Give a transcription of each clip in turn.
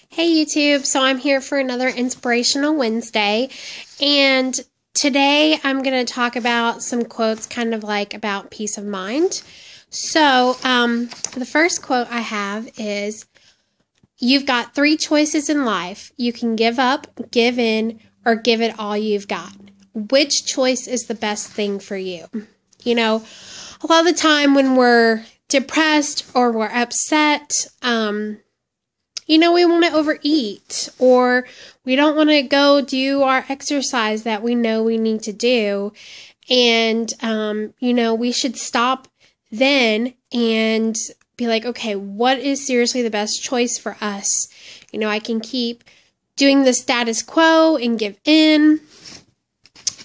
Hey YouTube, so I'm here for another Inspirational Wednesday, and today I'm going to talk about some quotes kind of like about peace of mind. So, the first quote I have is, "You've got three choices in life. You can give up, give in, or give it all you've got. Which choice is the best thing for you?" A lot of the time when we're depressed or we're upset, we want to overeat, or we don't want to go do our exercise that we know we need to do. And, we should stop then and be like, okay, what is seriously the best choice for us? I can keep doing the status quo and give in,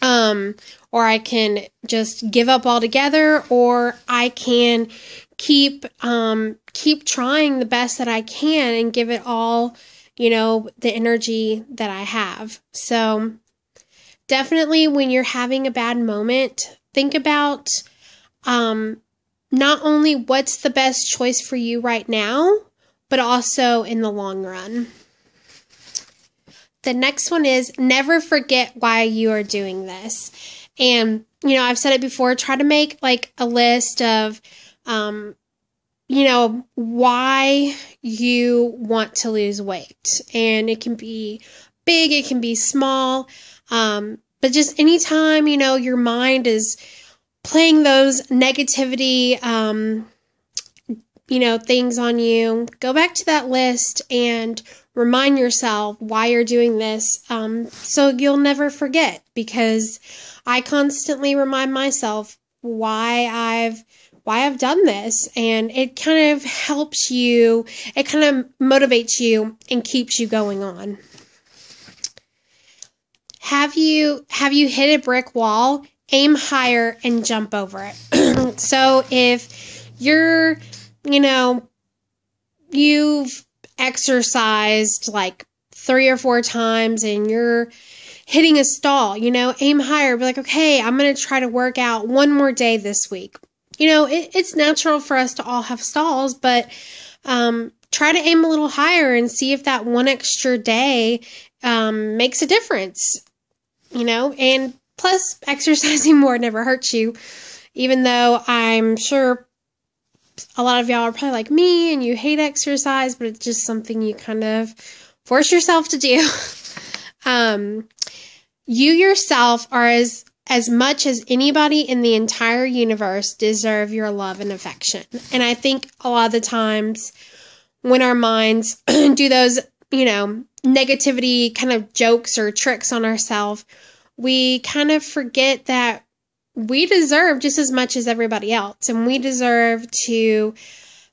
or I can just give up altogether, or I can keep trying the best that I can and give it all, the energy that I have. So definitely when you're having a bad moment, think about not only what's the best choice for you right now, but also in the long run. The next one is, never forget why you are doing this. And, I've said it before, try to make like a list of, why you want to lose weight. And it can be big, it can be small, but just anytime, your mind is playing those negativity, things on you, go back to that list and remind yourself why you're doing this, so you'll never forget, because I constantly remind myself why I've done this, and it kind of helps you, it kind of motivates you and keeps you going on. Have you hit a brick wall? Aim higher and jump over it. So if you're, you've exercised like 3 or 4 times and you're hitting a stall, aim higher. Be like, okay, I'm going to try to work out one more day this week. It's natural for us to all have stalls, but try to aim a little higher and see if that one extra day makes a difference, and plus exercising more never hurts you, even though I'm sure a lot of y'all are probably like me and you hate exercise, but it's just something you kind of force yourself to do. You yourself are as much as anybody in the entire universe deserve your love and affection. And I think a lot of the times when our minds do those, negativity kind of jokes or tricks on ourselves, we kind of forget that we deserve just as much as everybody else, and we deserve to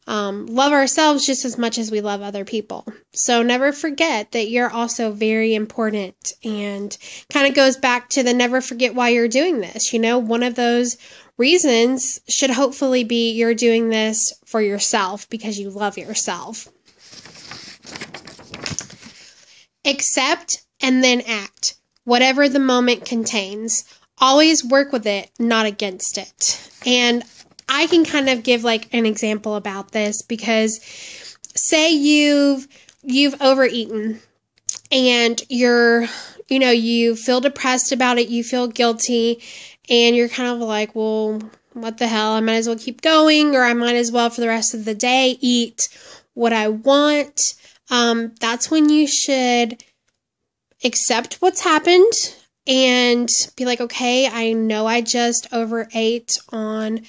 love ourselves just as much as we love other people. So never forget that you're also very important, and kind of goes back to the never forget why you're doing this. One of those reasons should hopefully be you're doing this for yourself because you love yourself. Accept and then act. Whatever the moment contains, always work with it, not against it. And I can kind of give like an example about this, because say you've overeaten and you feel depressed about it, you feel guilty, and you're kind of like, well, what the hell? I might as well keep going, or I might as well for the rest of the day eat what I want. That's when you should accept what's happened and be like, okay, I know I just overate on,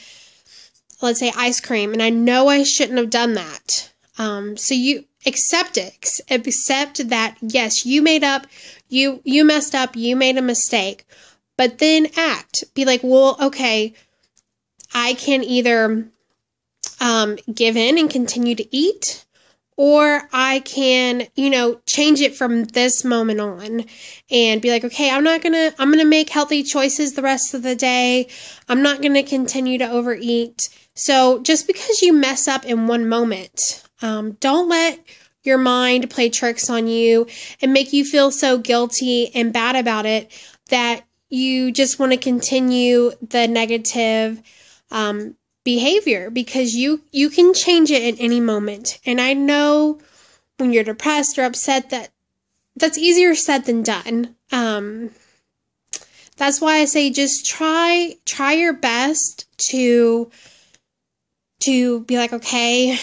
let's say, ice cream, and I know I shouldn't have done that. So you accept it. Accept that, yes, you messed up, you made a mistake, but then act. Be like, well, okay, I can either give in and continue to eat, or I can, change it from this moment on and be like, okay, I'm going to make healthy choices the rest of the day. I'm not going to continue to overeat. So just because you mess up in one moment, don't let your mind play tricks on you and make you feel so guilty and bad about it that you just want to continue the negative behavior, because you can change it at any moment. And I know when you're depressed or upset, that's easier said than done. That's why I say just try your best to be like, okay,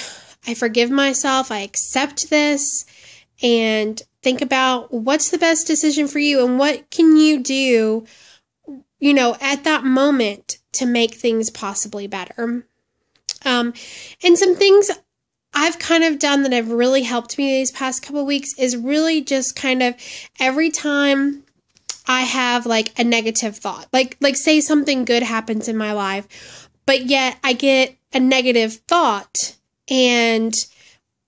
I forgive myself, I accept this, and think about what's the best decision for you and what can you do, at that moment to make things possibly better. And some things I've kind of done that have really helped me these past couple of weeks is really just kind of every time I have like a negative thought, like say something good happens in my life, but yet I get a negative thought and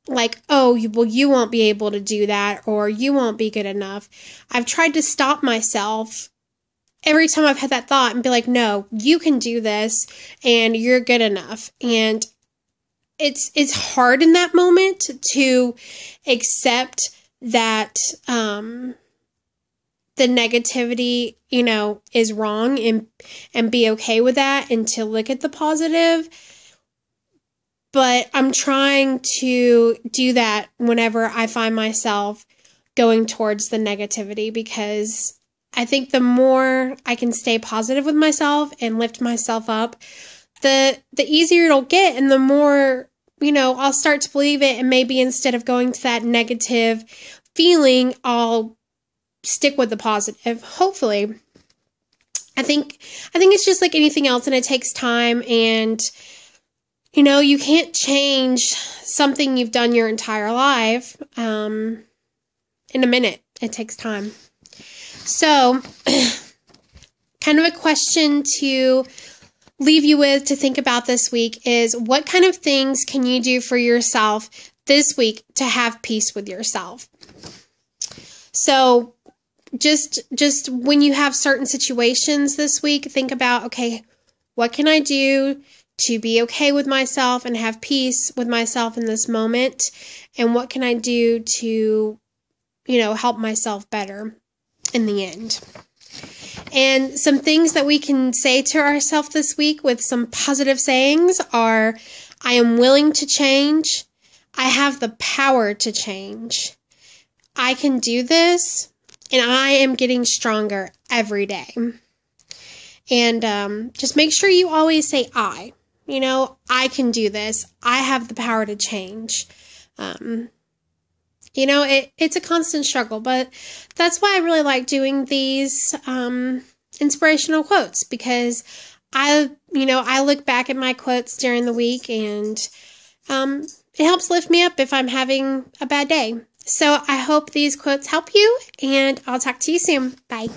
like, oh, well, you won't be able to do that, or you won't be good enough. I've tried to stop myself every time I've had that thought and be like, no, you can do this and you're good enough. And it's hard in that moment to accept that the negativity, is wrong and be okay with that and to look at the positive. But I'm trying to do that whenever I find myself going towards the negativity, because I think the more I can stay positive with myself and lift myself up, the easier it'll get, and the more, I'll start to believe it, and maybe instead of going to that negative feeling, I'll stick with the positive, hopefully. I think it's just like anything else, and it takes time, and you can't change something you've done your entire life in a minute. It takes time. So, kind of a question to leave you with to think about this week is, what kind of things can you do for yourself this week to have peace with yourself? So, just when you have certain situations this week, think about, okay, what can I do to be okay with myself and have peace with myself in this moment? And what can I do to, help myself better in the end? And some things that we can say to ourselves this week with some positive sayings are, I am willing to change. I have the power to change. I can do this, and I am getting stronger every day. And just make sure you always say I. I can do this. I have the power to change. It's a constant struggle, but that's why I really like doing these inspirational quotes, because I look back at my quotes during the week, and it helps lift me up if I'm having a bad day. So I hope these quotes help you, and I'll talk to you soon. Bye.